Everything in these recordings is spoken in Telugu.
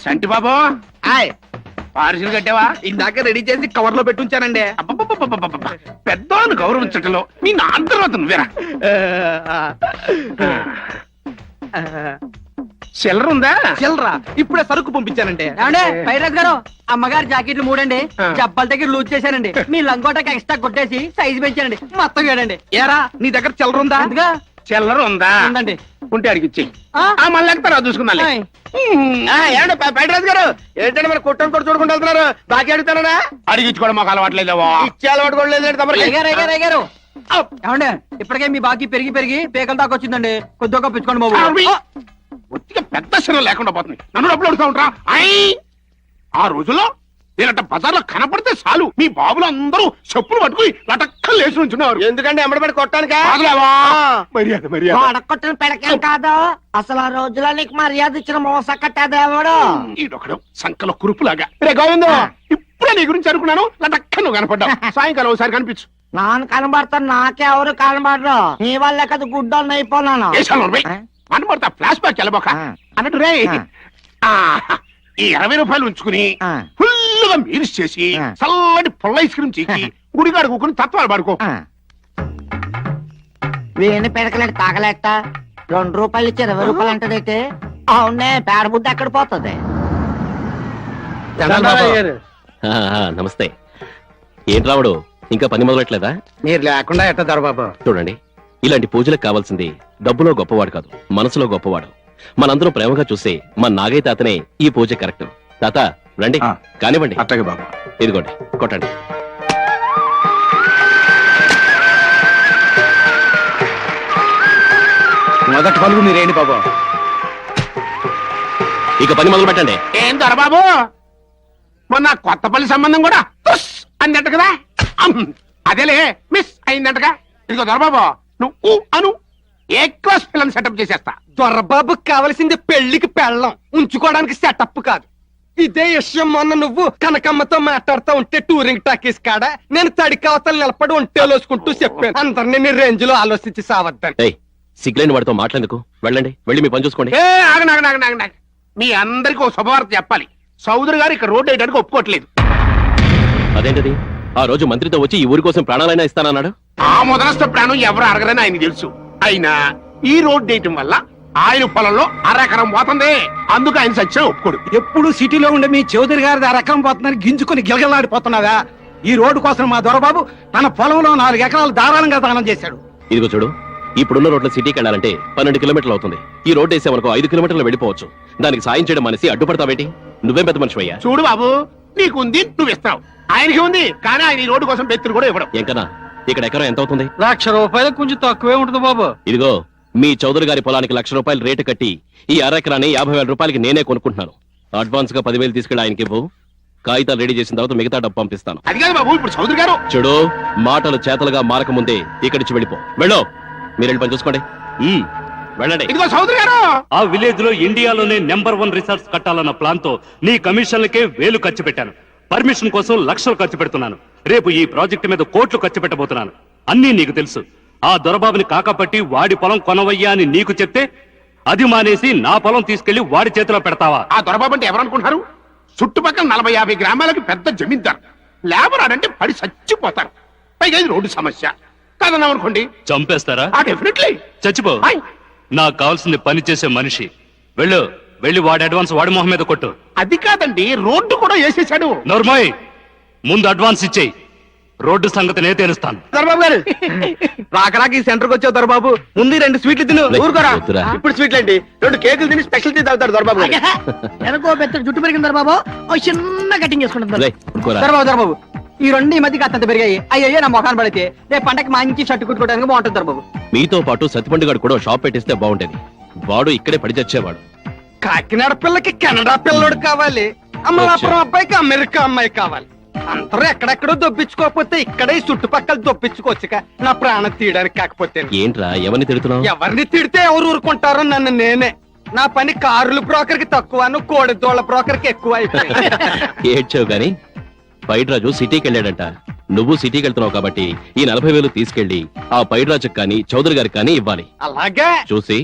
సంటి బాబు పార్సిల్ కట్టావా? ఇందాక రెడీ చేసి కవర్ లో పెట్టుంచానండి. పెద్దవాళ్ళని గౌరవించటంలో మీ నాన్న తర్వాత నువ్వేరా. చిల్లర ఉందా? చిల్లరా ఇప్పుడే సరుకు పంపించానండి. పైరస్ గారు అమ్మగారు జాకెట్లు మూడండి, జబ్బల దగ్గర లూజ్ చేశానండి, మీ లంగోటకి ఎక్స్ట్రా కొట్టేసి సైజు పెంచానండి, మొత్తం వేడండి. ఏరా నీ దగ్గర చిల్లర ఉందా? అందుగా చిల్లర ఉందా? ఉందండి. ఉంటే అడిగిచ్చి మళ్ళీ చూసుకుందా. పైరాజ్ గారు ఏంటంటే మరి కొట్టం కూడా చూడకుండా వెళ్తున్నారు. బాకీ అడుగుతారా? అడిగించుకోవడం మాకు అలవాట్లేదేవో. ఇచ్చే అలవాటు కూడా లేదండి. ఏమండి ఇప్పటికే మీ బాకీ పెరిగి పెరిగి పేకల దాకా వచ్చిందండి, కొద్దిగా కప్పించుకోండి బాబు. ఒత్తిగా పెద్ద శరం లేకుండా పోతుంది. నన్ను డబ్బులు అడుగుతా ఉంటా. ఆ రోజుల్లో నేనంట బజార్లో కనపడితే చాలు మీ బాబులు అందరూ చెప్పులు పట్టుకుని లటక్కలు లేచి నుంచున్నారు. ఎందుకంటే ఎమ్మడబడి కొట్టానికా? మర్యాద మర్యాద కొట్టిన పెడకేం కాదు, అసలు ఆ రోజులో నీకు మర్యాద ఇచ్చిన మోస కట్టేదేవాడు. ఈడొకడు సంకల కురుపులాగా. రే గోవిందో, ఇప్పుడే నీ గురించి అనుకున్నాను. లటక్క నువ్వు కనపడ్డావు. సాయంకాలం ఒకసారి కనిపించు. నాన్న కనబడతాను, నాకెవరు కనబడరు. నీ వల్లే కదా గుడ్డోళ్ళు అయిపోయినాను. కనబడతా ఫ్లాష్ బ్యాక్ వెళ్ళబోక అన్నట్టు రే. ఈ 20 రూపాయలు ఉంచుకుని ఫుల్గా మీరిస్ చేసి చల్లటి పుల్ల ఐస్ క్రీమ్ చీకి గుడిగాడు కూకుని తత్వాలు పడుకో. వేణి పెడకలేడు తాగలేట 2 రూపాయలు ఇచ్చి 20 రూపాయలు అంటదైతే అవునే పేడ బుద్ధి ఎక్కడ పోతుంది. నమస్తే. ఏంటి రావుడు, ఇంకా పని మొదలట్లేదా? మీరు లేకుండా ఎట్ట దొరబాబు? చూడండి, ఇలాంటి పూజలకు కావాల్సింది డబ్బులో గొప్పవాడు కాదు, మనసులో గొప్పవాడు. మనందరూ ప్రేమగా చూసే మన నాగయ్య తాతనే ఈ పూజ కరెక్ట్. తాత రండి, కానివ్వండి. అట్టగే బాబు. ఇదిగోండి, కొట్టండి. మొదటి పలుగు మీరేంటి బాబు? ఇక పని మొదలు పెట్టండి. ఏం దొరబాబు, మొన్న కొత్తపల్లి సంబంధం కూడా అందంట కదా. అదేలే మిస్ అయిందంటగా. ఇదిగో దొరబాబు, నువ్వు అను ఏ క్లాస్ పిల్లలు సెటప్ చేసేస్తా. దొరబాబుకి కావలసింది పెళ్లికి పెళ్ళం, ఉంచుకోవడానికి సెటప్ కాదు. ఇదే విషయం మొన్న నువ్వు కనకమ్మతో మాట్లాడుతూ ఉంటే టూరింగ్ టాకీస్ కాడ నేను తడికవతలు నిలబడి ఒంటేలోసుకుంటూ చెప్పాను, అందరినీ నీ రేంజ్ లో ఆలోచించి సావద్దని. సిగ్లైన వాడితో మాట్లాడేందుకు? వెళ్ళండి, వెళ్ళి మీ పని చూసుకోండి. మీ అందరికి ఒక శుభవార్త చెప్పాలి. చౌదరి గారు ఇక్కడ రోడ్డు వేయడానికి ఒప్పుకోవట్లేదు. అదేంటది? ఆ రోజు మంత్రితో వచ్చి ఈ ఊరి కోసం ప్రాణాలైనా ఇస్తానన్నాడు. ఆ మొదలస్త ప్రాణం ఎవరు అడగరని ఆయన తెలుసు. అయినా ఈ రోడ్డు వేయటం వల్ల ఆయన పొలంలో 1/2 ఎకరం పోతుంది. అందుకు ఆయన సత్యం ఒప్పుకోడు. ఎప్పుడు సిటీలో ఉండే మీ చౌదరి గారి 1/2 ఎకరం పోతుందని గింజుకుని గిలగలాడిపోతున్నావా? ఈ రోడ్డు కోసం మా దొరబాబు తన పొలంలో 4 ఎకరాలు ధారాళంగా దానం చేశాడు. ఇదిగో చూడు, ఇప్పుడున్న రోడ్ల సిటీకి వెళ్ళాలంటే 12 కిలోమీటర్లు అవుతుంది. ఈ రోడ్డు వేసేవరకు 5 కిలోమీటర్లు వెళ్ళిపోవచ్చు. దానికి సాయం చేయడం మనిషి అడ్డుపడతావేంటి? నువ్వేం పెద్ద మనిషి అయ్యా. చూడు బాబు, నీకుంది నువ్వు ఇస్తావు, ఆయనకి ఉంది. కానీ ఆయన ఈ రోడ్డు కోసం బెత్తులు కూడా ఇవ్వడం. ఎంకనా ఇక్కడ ఎకరం ఎంత అవుతుంది? 1,00,000 రూపాయలు కొంచెం తక్కువే ఉంటుంది బాబు. ఇదిగో, మీ చౌదరి గారి పొలానికి 1,00,000 రూపాయలు రేటు కట్టి ఈ 1/2 ఎకరాన్ని 50,000 రూపాయలకి నేనే కొనుక్కుంటున్నాను. అడ్వాన్స్ గా 10,000 తీసుకెళ్ళి ఆయనకి ఇవ్వు. కాగితాలు రెడీ చేసిన తర్వాత మిగతా డబ్బు పంపిస్తాను. అది కాదు బాబు, ఇప్పుడు చౌదరి గారు. చూడు, మాటలు చేతలుగా మారకముందే ఇక్కడి నుంచి వెళ్ళిపో. వెళ్ళు, మీరు పని చూసుకోండి. వెళ్ళండి. ఇదిగో చౌదరి గారు, ఆ విలేజ్ లో ఇండియాలోనే నెంబర్ 1 రిసార్ట్స్ కట్టాలన్న ప్లాన్ తో నీ కమిషన్లకే 1000 ఖర్చు పెట్టాను. పర్మిషన్ కోసం లక్షలు ఖర్చు పెడుతున్నాను. రేపు ఈ ప్రాజెక్టు మీద కోట్లు ఖర్చు పెట్టబోతున్నాను. అన్నీ నీకు తెలుసు. ఆ దొరబాబుని కాకపట్టి వాడి పొలం కొనవయ్యా అని నీకు చెప్తే అది మానేసి నా పొలం తీసుకెళ్లి వాడి చేతిలో పెడతావా? ఆ దొరబాబు అంటే ఎవరనుకుంటున్నారు? చుట్టుపక్కల 40-50 గ్రామాలకి పెద్ద జమీందారు. లేబర్ ఆడంటే పడి చచ్చిపోతారు. పైగా ఇది రోడ్డు సమస్య కాదన్నామనుకోండి, చంపేస్తారా? డెఫినెట్లీ చచ్చిపో. నాకు కావాల్సింది పని చేసే మనిషి. వెళ్ళు, వెళ్ళి వాడి అడ్వాన్స్ వాడి మొహం మీద కొట్టు. అది కాదండి, రోడ్డు కూడా వేసేసాడు. నోర్మోయ్, ముందు అడ్వాన్స్ ఇచ్చేయి. రోడ్డు సంగతి నే తెలుస్తాను. దొరబాబు గారు రాకరాకి ఈ సెంటర్కి వచ్చావు దొరబాబు. ముందు 2 స్వీట్లు తిను. ఊరుకోరా. ఇప్పుడు స్వీట్లు ఏంటి, 2 కేకులు తిని స్పెషల్ టీ తాగుతాడు దొరబాబు గారు. వెనకో పెద్ద జుట్టు పెరిగింది బాబు, చిన్న కటింగ్ చేసుకుంటుంది. దొరబాబు, ఈ 2 ఈ మధ్య కాస్త పెరిగాయి. అయ్యో నా మొఖాన్ని పడితే రేపు పంటకి మంచి షర్ట్ కుట్టుకోవడానికి బాగుంటుంది దొరబాబు. మీతో పాటు సత్తిపండు గారు కూడా షాప్ పెట్టిస్తే బాగుంటది. వాడు ఇక్కడే పడి చచ్చేవాడు. కాకినాడ పిల్లకి కెనడా పిల్లడు కావాలి, అమలాపురం అబ్బాయికి అమెరికా అమ్మాయి కావాలి. అందరూ ఎక్కడెక్కడో దొప్పించుకోకపోతే ఇక్కడే చుట్టుపక్కల దొప్పించుకోవచ్చుక, నా ప్రాణం తీయడానికి. కాకపోతే ఏంట్రా ఎవరిని తిడుతున్నావు? ఎవరిని తిడితే ఎవరు ఊరుకుంటారో నన్ను నేనే. నా పని కారుల బ్రోకర్ కి తక్కువ, కోడి దోళ్ల బ్రోకర్ కి ఎక్కువ అయిపోయింది. ఏడ్చావు గాని పైడ్రాజు సిటీకి వెళ్ళాడంట. నువ్వు సిటీకి వెళ్తున్నావు కాబట్టి ఈ 40,000 తీసుకెళ్లి ఆ పైడ్రాజుకి కానీ చౌదరి గారికి కానీ ఇవ్వాలి. అలాగే చూసి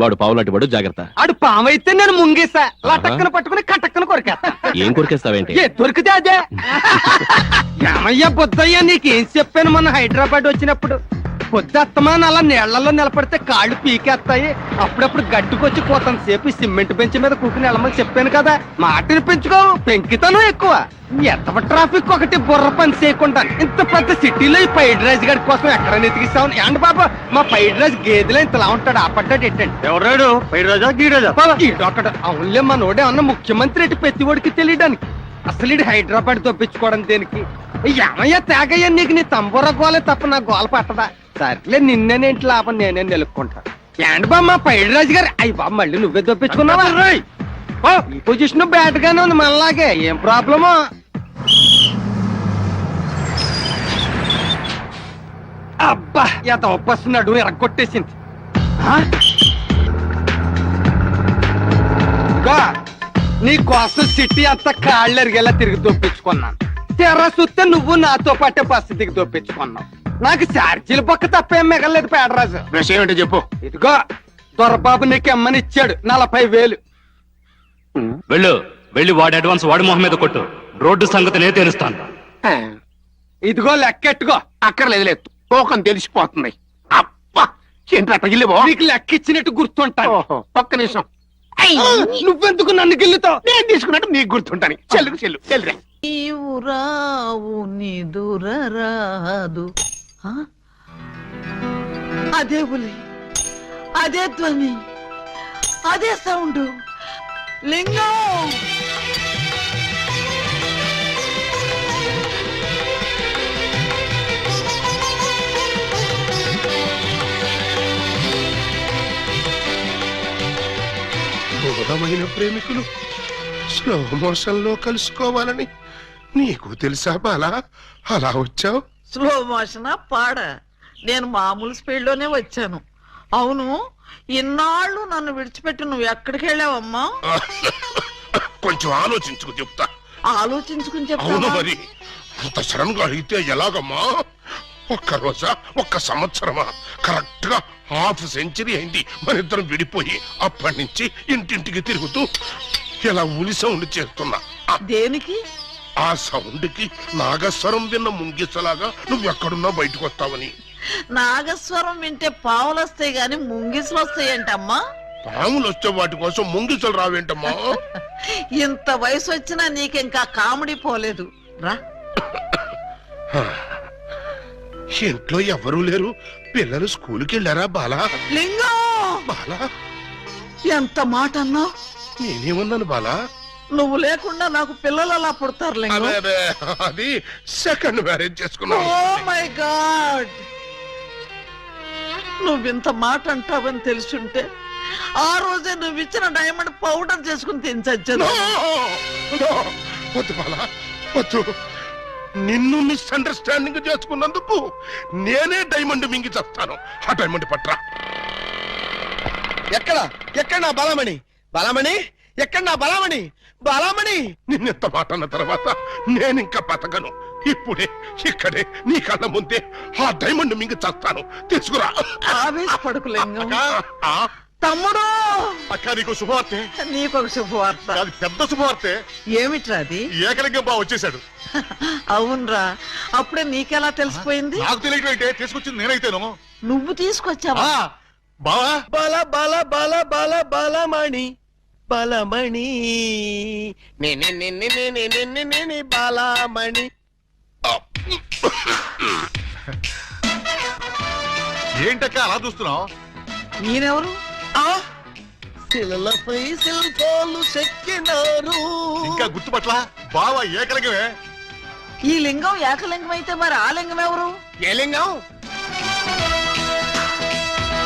వాడు పావులాంటి వాడు, జాగ్రత్త. ఆడు పామైతే నేను ముంగేసా లటక్కన పట్టుకుని కటక్కన కొరికేస్తా. ఏం కొరికేస్తావేంటి? ఏ దొరికితే అదే. ఏమయ్యా బుద్ధయ్యా, నీకేం చెప్పాను మొన్న హైదరాబాద్ వచ్చినప్పుడు? పొద్దుత్తమాన అలా నీళ్లలో నిలబడితే కాళ్ళు పీకేస్తాయి, అప్పుడప్పుడు గడ్డుకొచ్చి పోతాను సేపు సిమెంట్ బెంచ్ మీద కూకుని వెళ్ళమని చెప్పాను కదా. మాటని పెంచుకోవు, పెంకితనం ఎక్కువ. ఎత్తవ ట్రాఫిక్ ఒకటి బుర్ర పని చేయకుండా ఇంత పెద్ద సిటీలో ఈ పైడ్ రైస్ గడి కోసం ఎక్కడ నెతికిస్తావు? ఏంటి బాబా, మా పైడ్ రైస్ గేదెలో ఇంతలా ఉంటాడు, ఆపడ్డాడు ఎట్టండి. ఎవరాడు పైడి రోజా గీడోజా ఈడొకడు అవునులే, మనోడే అన్న ముఖ్యమంత్రి ఎటు ప్రతివాడికి తెలియడానికి. అసలు ఇది హైదరాబాద్ దొప్పించుకోవడం దేనికి? ఏమయ్యా తేగయ్యా, నీకు నీ తంబూర గోలే తప్ప నా గోల పట్టదా? సర్లే, నిన్నేనేంటి లాభం, నేనే నిలుక్కుంటా. ఏంటి బా మా పైడి రాజు గారు, అయ్యి బాబు మళ్ళీ నువ్వే దొప్పించుకున్నావా? ఈ పొజిషన్ బ్యాడ్ గానే ఉంది మనలాగే, ఏం ప్రాబ్లమో? అబ్బా ఎంత ఒప్పస్తున్నాడు, ఎరగొట్టేసింది. నీ కోసం సిటీ అంతా కాళ్ళు ఎరిగేలా తిరిగి దొప్పించుకున్నాను. తెర చూస్తే నువ్వు నాతో పాటే పరిస్థితికి దొప్పించుకున్నావు. నాకు ఛార్జీల పక్క తప్పేం మిగలేదు పేడరాజు. విషయం ఏంటో చెప్పు. ఇదిగో దొరబాబు నీకు ఎమ్మని ఇచ్చాడు 40,000. వెళ్ళి వాడి అడ్వాన్స్ వాడి మొహం మీద కొట్టు. రోడ్డు సంగతి నేను తెలుస్తాను. ఇదిగో లెక్కెట్టుకో. అక్కర్లేదు, లేదు తోకం తెలిసిపోతుంది. అబ్బా ఏంట్రా తగిలివో? నీకు లెక్క ఇచ్చినట్టు గుర్తుంటాను. ఒక్క నిమిషం. నువ్వెందుకు నన్ను గిల్లుతావు? నేను తీసుకున్నట్టు నీకు గుర్తుంటాను. చెల్లుకు చెల్లు చెల్లురా. నీవు రావు నిదురరాదు. అదే ఉలి, అదే ధ్వని, అదే సౌండ్. లింగం దూరమైన ప్రేమికులు స్లో మోషన్ లో కలుసుకోవాలని నీకు తెలుసా బాలా? అలా వచ్చావు. స్లో మోషన్ పాడ, నేను మామూలు స్పీడ్ లోనే వచ్చాను. అవును, ఇన్నాళ్ళు నన్ను విడిచిపెట్టి నువ్వు ఎక్కడికి వెళ్ళావమ్మా? కొంచెం ఆలోచించుకు చెప్తా. ఆలోచించుకుని అవును చెప్తావా? మరి అంత సడన్ గా అడిగితే ఎలాగమ్మా? ఒక్క రోజా, ఒక్క సంవత్సరమా? కరెక్ట్ గా హాఫ్ సెంచరీ అయింది మన ఇద్దరం విడిపోయి. అప్పటి నుంచి ఇంటింటికి తిరుగుతూ ఇలా ఉలి సౌండ్ చేస్తున్నా. దేనికి? ఆ సౌండ్ కి నాగస్వరం విన్న ముంగిసలాగా నువ్వెక్కడున్నా బయటకు వస్తావని. నాగస్వరం వింటే పావులు వస్తాయి గాని ముంగిసులు వస్తాయంటమ్మా. పాములు వచ్చే వాటి కోసం ముంగిసలు రావేంటమ్మా? ఇంత వయసు వచ్చినా నీకింకా కామెడీ పోలేదు రా. ఇంట్లో ఎవరూ లేరు, పిల్లలు స్కూల్కి వెళ్ళారా బాలా? లింగం, బాలా ఎంత మాట అన్నావు? నేనేమన్నాను బాలా? నువ్వు లేకుండా నాకు పిల్లలు అలా పుడతారు లింగం. అదే అది సెకండ్ మ్యారేజ్ చేసుకున్నాను. ఓ మై గాడ్, నువ్వింత మాట అంటావని తెలుసుంటే ఆ రోజే నువ్వు ఇచ్చిన డైమండ్ పౌడర్ చేసుకుని తినచచ్చాను. వద్దు బాలా, వద్దు. నిన్ను మిస్అండర్స్టాండింగ్ చేసుకున్నందుకు నేనే డైమండ్ మింగి చేస్తాను. ఆ డైమండ్ పట్రా. ఎక్కడ నా బలమణి? బలమణి ఎక్కడ నా బలమణి? బలమణి నిన్నెంత మాట అన్న తర్వాత నేనింకా బతకను. ఇప్పుడే ఇక్కడే నీ కళ్ళ ముందే ఆ డైమండ్ మింగి చేస్తాను. తీసుకురా. ఆవేశపడకు లింగం. ఆ? తమ్ముడు, అక్క నీకు శుభవార్తె. నీకొక శుభవార్త. అది పెద్ద శుభవార్తె. ఏమిట్రా అది? ఏకలింగం బా వచ్చేసాడు. అవునరా, అప్పుడే నీకెలా తెలిసిపోయింది? నాకు తెలియటంటే తీసుకొచ్చింది నేనైతేను. నువ్వు తీసుకొచ్చావా? బావా బల బల బల బల బలమణి బలమణి నేనే బలమణి. ఏంటక్క అలా చూస్తున్నావు? నేనెవరు? శిలలపై శిల్పాలు చెక్కినారు. ఇంకా గుర్తుపట్ల బావా ఏకలింగమే. ఈ లింగం ఏకలింగం అయితే మరి ఆ లింగం ఎవరు? ఏ లింగం?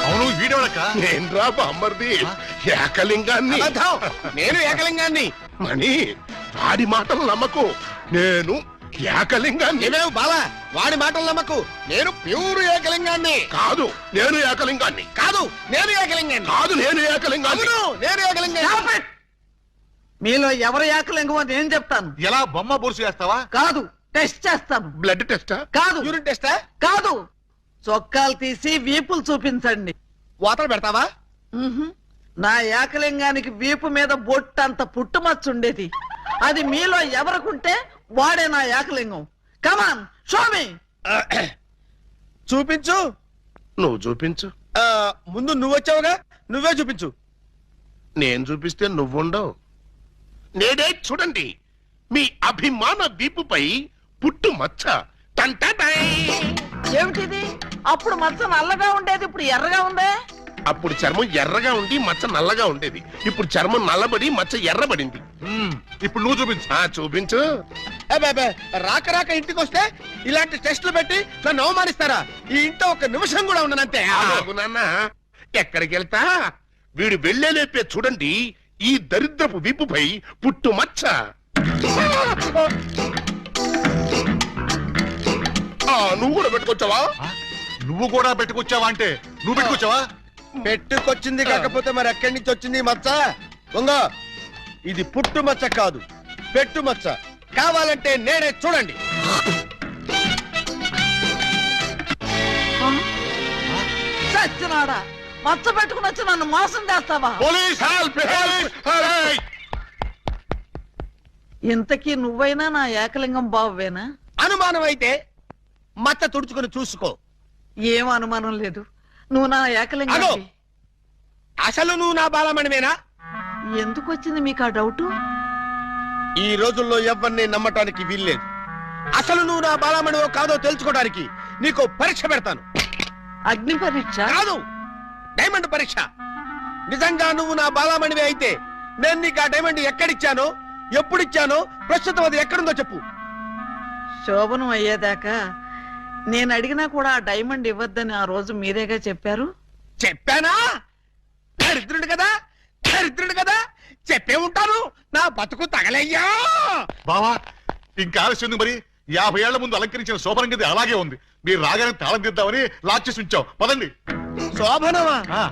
అవును వీడెవడక్క? నేను రా బామ్మర్ది, ఏకలింగాన్ని. నేను ఏకలింగాన్ని. మణి వాడి మాటలు నమ్మకు. నేను ఏకలింగాన్ని. నువ్వేం బాలా, వాడి మాటలు నమ్మకు. నేను ప్యూర్ ఏకలింగాన్ని. కాదు నేను ఏకలింగాన్ని. కాదు నేను ఏకలింగాన్ని. కాదు నేను ఏకలింగాన్ని. అవును నేను ఏకలింగాన్ని. Stop it! మీలో ఎవరు ఏకలింగం అని నేను చెప్తాను. ఎలా బొమ్మ బొరుసు చేస్తావా? కాదు, టెస్ట్ చేస్తాను. బ్లడ్ టెస్టా? కాదు, యూరిన్ టెస్టా? కాదు, చొక్కాలు తీసి వీపులు చూపించండి. వాతలు పెడతావా? ఉహుం. నా ఏకలింగానికి వీపు మీద బొట్టంత పుట్టుమచ్చ ఉండేది. అది మీలో ఎవరికుంటే వాడే నా ఏకలింగం. కమాన్ షోమి. చూపించు. నువ్వు చూపించు. ముందు నువ్వు వచ్చావుగా, నువ్వే చూపించు. నేను చూపిస్తే నువ్వుండవు. నేనే చూడండి, మీ అభిమాన వీపుపై పుట్టు మచ్చ. టంటటై. ఏమిటిది? అప్పుడు మచ్చ నల్లగా ఉండేది, ఇప్పుడు ఎర్రగా ఉందే. అప్పుడు చర్మం ఎర్రగా ఉండి మచ్చ నల్లగా ఉండేది. ఇప్పుడు చర్మం నల్లబడి మచ్చ ఎర్రబడింది. ఇప్పుడు నువ్వు చూపించు. చూపించు. రాక రాక ఇంటికి వస్తే ఇలాంటి టెస్టులు పెట్టి నన్ను అవమానిస్తారా? ఈ ఇంట్లో ఒక నిమిషం కూడా ఉండనంతే. ఆగు నాన్న, ఎక్కడికి వెళ్తా? వీడు వెళ్ళేలేపే చూడండి ఈ దరిద్రపు వీపుపై పుట్టు మచ్చ. నువ్వు కూడా పెట్టుకొచ్చావా? నువ్వు కూడా పెట్టుకొచ్చావా అంటే నువ్వు పెట్టుకొచ్చావా? పెట్టుకొచ్చింది కాకపోతే మరి ఎక్కడి నుంచి వచ్చింది ఈ మచ్చ? ఉంగో, ఇది పుట్టు మచ్చ కాదు, పెట్టు మచ్చ. కావాలంటే నేనే చూడండి. చచ్చినాడా, మచ్చ పెట్టుకుని వచ్చి నన్ను మోసం చేస్తావా? Police help! ఇంతకీ నువ్వైనా నా ఏకలింగం బావేనా? అనుమానం అయితే మచ్చ తుడుచుకుని చూసుకో. ఏం అనుమానం లేదు, నువ్వు నా ఏకలింగం. అగో! అసలు నువ్వు నా బాలమణివేనా? ఎందుకు వచ్చింది మీకు ఆ డౌట్? ఈ రోజుల్లో ఎవరిని నమ్మటానికి వీల్లేదు. అసలు నువ్వు నా బాలమణివో కాదో తెలుసుకోవడానికి నీకు పరీక్ష పెడతాను. అగ్ని పరీక్ష కాదు, డైమండ్ పరీక్ష. నిజంగా నువ్వు నా బాలమణివే అయితే నేను నీకు ఆ డైమండ్ ఎక్కడిచ్చానో, ఎప్పుడిచ్చానో, ప్రస్తుతం అది ఎక్కడుందో చెప్పు. శోభనం అయ్యేదాకా నేను అడిగినా కూడా ఆ డైమండ్ ఇవ్వద్దని ఆ రోజు మీరేగా చెప్పారు. చెప్పానా? దరిద్రుడు కదా, దరిద్రుడు కదా, చెప్పే ఉంటాను. నా బతుకు తగలయ్యా. బావా, ఇంకా ఆలస్యం ఉంది. మరి 50 ఏళ్ల ముందు అలంకరించిన శోభనం గది అలాగే ఉంది. మీరు రాగానే తాళం తీద్దామని లాక్ చేసి ఉంచాం. పదండి. శోభనమా? ఆ,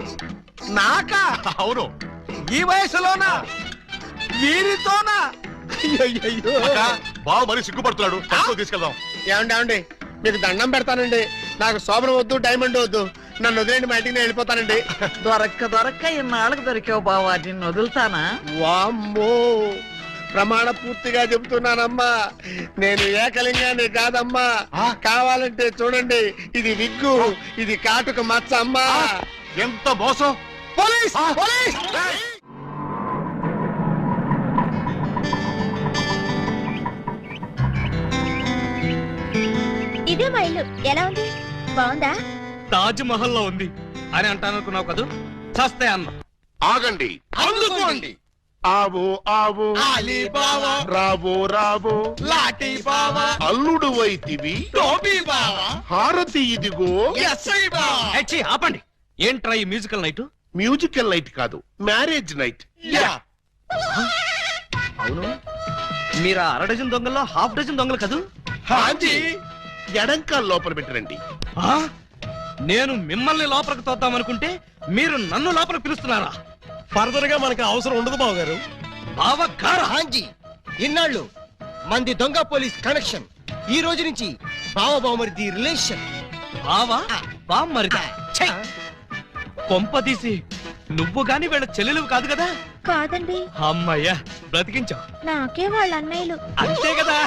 నాకా? అవును. ఈ వయసులోనా? వీరితోనా? అయ్యయ్యయ్యో. అక్క, బావ మరీ సిగ్గుపడుతున్నాడు. తక్కువ తీసుకెళ్దాం. ఏమండి, మీకు దండం పెడతానండి. నాకు శోభనం వద్దు, డైమండ్ వద్దు. నన్ను వదిలేండి, మా ఇంటికి నేను వెళ్ళిపోతానండి. దొరక్క ఇన్నాళ్ళకు దొరికావు బావా, నిన్ను వదులుతానా? వామ్మో, ప్రమాణ పూర్తిగా చెబుతున్నానమ్మా, నేను ఏకలింగాన్ని కాదమ్మా. కావాలంటే చూడండి, ఇది విగ్గు, ఇది కాటుక మచ్చ అమ్మా. ఎంత మోసం! పోలీస్! పోలీస్! ఇదే మా ఇల్లు. ఎలా ఉంది? బాగుందా? తాజ్ మహల్ లో ఉంది అని అంటాననుకున్నావు కదూ? చస్తే అన్న. ఆగండి, అందుకోండి. ఆవో ఆవో అలీబాబా, రావో రావో లాఠీ బావా, అల్లుడు వైతివి టోపీ బావా, హారతి ఇదిగో. ఎస్ఐ బావా. ఆపండి. ఏంట్రా ఈ మ్యూజికల్ నైట్? మ్యూజికల్ నైట్ కాదు, మ్యారేజ్ నైట్. అవును, మీరు 1/2 డజన్ దొంగల్లో 1/2 డజన్ దొంగలు కదూ? హాజీ, ఎడంకాల్ లోపల పెట్టరండి. నేను మిమ్మల్ని లోపలికి తోద్దామనుకుంటే మీరు నన్ను లోపలికి పిలుస్తున్నారా? ఫర్దర్ గా మనకి అవసరం ఉండదు బావగారు. బావగారు? హాంజీ, ఇన్నాళ్ళు మంది దొంగ పోలీస్ కనెక్షన్, ఈ రోజు నుంచి బావ బావమరిది రిలేషన్. బావా బావమరిది? కొంపదీసి నువ్వు గాని వీళ్ళ చెల్లెలు కాదు కదా? కాదండి. అమ్మయ్యా, బ్రతికించావు. నాకే వాళ్ళ అన్నయ్యలు. అంతే కదా.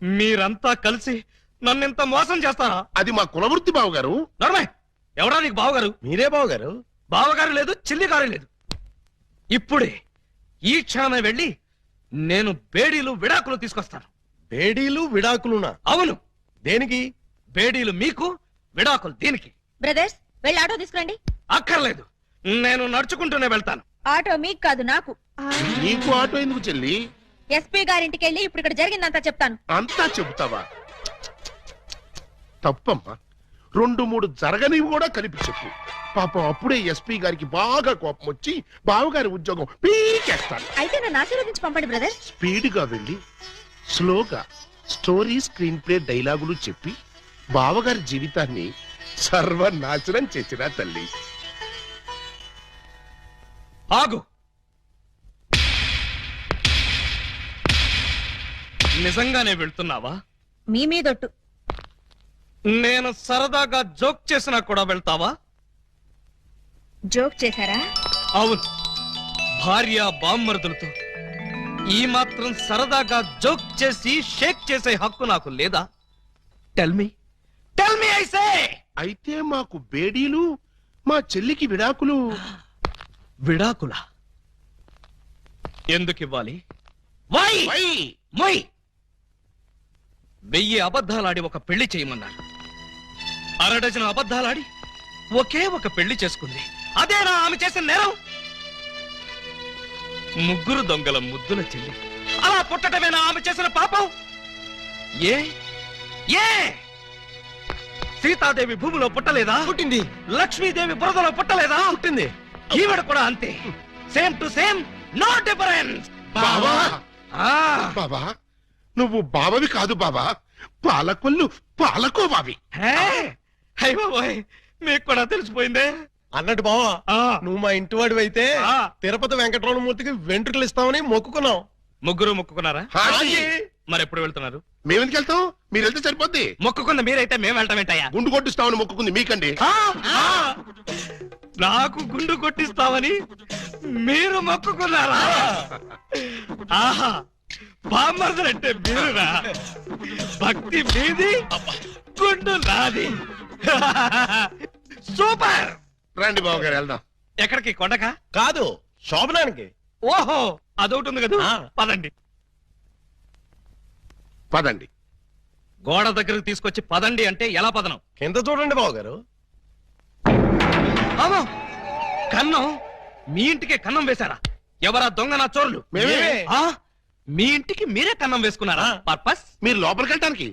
మీరంతా కలిసి నన్నింత మోసం చేస్తారా? అది మా కులవృత్తి బావ గారు. నర్మయ్, ఎవడా నీకు బావగారు? మీరే బావగారు. బావగారు లేదు, చిల్లిగారు లేదు. ఇప్పుడే ఈ క్షణమే వెళ్ళి నేను బేడీలు విడాకులు తీసుకొస్తాను. బేడీలు విడాకులునా? అవును. దేనికి? బేడీలు మీకు, విడాకులు దీనికి. బ్రదర్స్, వెళ్ళి ఆటో తీసుకురండి. అక్కర్లేదు, నేను నడుచుకుంటూనే వెళ్తాను. ఆటో మీకు కాదు, నాకు. నీకు ఆటో ఎందుకు చెల్లి? ఎస్పీ గారింటికి వెళ్ళి ఇప్పుడు ఇక్కడ జరిగిందంతా చెప్తాను. అంతా చెబుతావా? తప్పమ్మా, 2-3 జరగనివి కూడా కలిపి చెప్పు. పాపం అప్పుడే ఎస్పీ గారికి బాగా కోపం వచ్చి బావగారి ఉద్యోగం పీకేస్తాడు. అయితే నన్ను ఆశీర్వదించి పంపండి బ్రదర్. స్పీడ్గా వెళ్ళి స్లోగా స్టోరీ, స్క్రీన్ ప్లే, డైలాగులు చెప్పి బావగారి జీవితాన్ని సర్వనాశనం చేసిన తల్లి. ఆగు. నిజంగానే వెళ్తున్నావా? మీ మీదొట్టు. నేను సరదాగా జోక్ చేసినా కూడా వెళ్తావా? జోక్ చేశారా? అవును, భార్య బామ్మర్దులతో ఈ మాత్రం సరదాగా జోక్ చేసి షేక్ చేసే హక్కు నాకు లేదా? టెల్ మీ ఐసే. అయితే మాకు బేడీలు, మా చెల్లికి విడాకులు. విడాకుల ఎందుకు ఇవ్వాలి? వై? మొయ్ 1000 అబద్ధాలాడి ఒక పెళ్లి చేయమన్నారు. 6 డజన్ అబద్ధాలాడి ఒకే ఒక పెళ్లి చేసుకుంది. అదేనా ఆమె చేసిన నేరం? 3 దొంగల ముద్దుల చెల్లి అలా పుట్టటమేనా ఆమె చేసిన పాపం? ఏ ఏ సీతాదేవి భూమిలో పుట్టలేదా? పుట్టింది. లక్ష్మీదేవి బురదలో పుట్టలేదా? పుట్టింది. ఈవిడ కూడా అంతే. Same to same, no difference. బావా బాబా, నువ్వు బావవి కాదు బాబా, పాలకొల్లు పాలకోబావి. మీకు కూడా తెలిసిపోయిందే. అన్నట్టు బావా, నువ్వు మా ఇంటి వాడివి అయితే తిరుపతి వెంకటరమణమూర్తికి వెంట్రుకలు ఇస్తామని మొక్కుకున్నాం. ముగ్గురు మొక్కుకున్నారా? హాజీ. మరి ఎప్పుడు వెళ్తున్నారు? మేమెందుకు వెళ్తాం? మీరు వెళ్తే సరిపోద్ది. మొక్కుకున్న మీరైతే మేము వెళ్తామేంటయ్యా? గుండు కొట్టిస్తామని మొక్కుకుంది మీకండి. నాకు గుండు కొట్టిస్తామని మీరు మొక్కుకున్నారా? ఆహా, బామ్మర్దులంటే మీరురా. భక్తి మీది, గుండు నాది. సూపర్. రండి బావ గారు వెళ్దాం. ఎక్కడికి? కొండకా? కాదు, శోభనానికి. ఓహో, అదొకటి ఉంది కదా. పదండి. పదండి. గోడ దగ్గరకు తీసుకొచ్చి పదండి అంటే ఎలా పదనం? కింద చూడండి బావ గారు. అవును, కన్నం. మీ ఇంటికే కన్నం వేశారా? ఎవరా దొంగ నా చోర్లు? మేమే. ఆ, మీ ఇంటికి మీరే కన్నం వేసుకున్నారా? పర్పస్? మీరు లోపలికి వెళ్ళటానికి.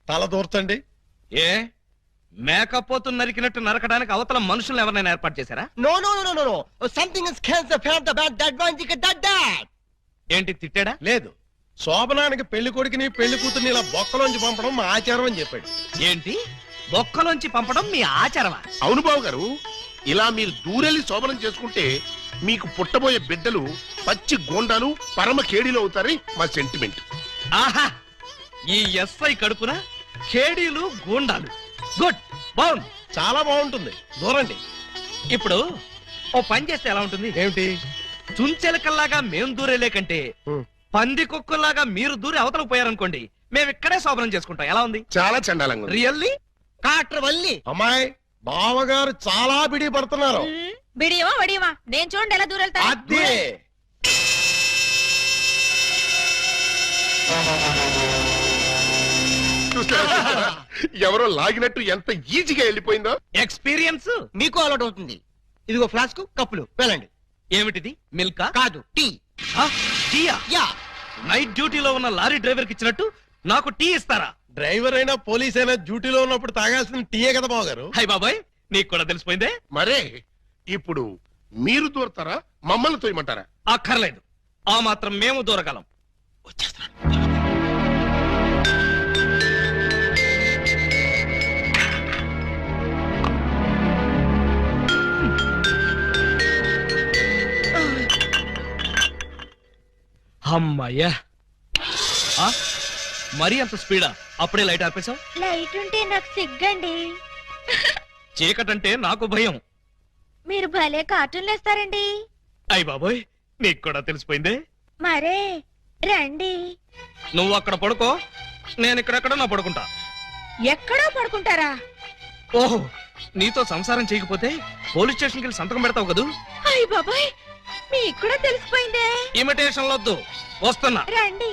తల దూర్చండి. ఏ మేకపోతు నరికినట్టు నరకడానికి అవతల మనుషులను ఎవరైనా ఏర్పాటు చేశారా? No no no no no, something is cancer from the bad that one జిక దట్ దట్. ఏంటి తిట్టాడా? లేదు, శోభనానికి పెళ్లి కొడుకుని పెళ్లి కూతుర్ని ఇలా బొక్కలోంచి పంపడం మా ఆచారం అని చెప్పాడు. ఏంటి, బొక్కలోంచి పంపడం మీ ఆచారమా? అవును బావ గారు, ఇలా మీరు దూరెళ్ళి శోభనం చేసుకుంటే మీకు పుట్టబోయే బిడ్డలు పచ్చి గోండాలు పరమ కేడీలు అవుతారని మా సెంటిమెంట్. ఆహా, ఈ ఎస్ఐ కడుపున కేడీలు గూండాలు. గుడ్, బాగుంది, చాలా బాగుంటుంది. దూరండి. ఇప్పుడు ఓ పని చేస్తే ఎలా ఉంటుంది? ఏమిటి? చుంచెలకల్లాగా మేం దూరేలే కంటే పంది కుక్కల్లాగా మీరు దూరి అవతలకు పోయారనుకోండి, మేము ఇక్కడే శోభనం చేసుకుంటాం. ఎలా ఉంది? చాలా చండాలంగా ఉంది. రియల్లీ? కాట్రవల్లి అమ్మాయి, బావగారు చాలా బిడి పడుతున్నారు. బిడియమా వడియమా, నేను చూడండి ఎలా దూరెళ్తా. అదే చూసారా? ఎవరో లాగినట్టు ఎంత ఈజీగా వెళ్ళిపోయిందో. ఎక్స్పీరియన్స్ మీకు అలవాటు అవుతుంది. ఇదిగో ఫ్లాస్క్, కప్పులు, వెళ్ళండి. ఏమిటిది? మిల్కా? కాదు, టీ. టీయా? యా. నైట్ డ్యూటీలో ఉన్న లారీ డ్రైవర్ కి ఇచ్చినట్టు నాకు టీ ఇస్తారా? డ్రైవర్ అయినా పోలీస్ అయినా డ్యూటీలో ఉన్నప్పుడు తాగాల్సిన టీయే కదా బావగారు. హై బాబాయ్, నీకు కూడా తెలిసిపోయిందే. మరే ఇప్పుడు మీరు దూరతారా, మమ్మల్ని తోయమంటారా? అక్కర్లేదు, ఆ మాత్రం మేము దూరగలం. వచ్చేస్తున్నాను. అమ్మయ్యా, మరీ అంత స్పీడా? అప్పుడే లైట్ ఆపేశావు? లైట్ ఉంటే నాకు సిగ్గండి. చీకటంటే నాకు భయం. మీరు భలే కార్టూన్లు వేస్తారండి. అయ్ బాబోయ్, నీకు కూడా తెలిసిపోయిందే. మరే రండి. నువ్వు అక్కడ పడుకో, నేను ఇక్కడెక్కడ నా పడుకుంటా. ఎక్కడో పడుకుంటారా? ఓహో, నీతో సంసారం చేయకపోతే పోలీస్ స్టేషన్కి వెళ్ళి సంతకం పెడతావు కదూ. అయ్య బాబాయ్, మీకు కూడా తెలిసిపోయిందే. ఇమిటేషన్ వద్దు, వస్తున్నా. రండి.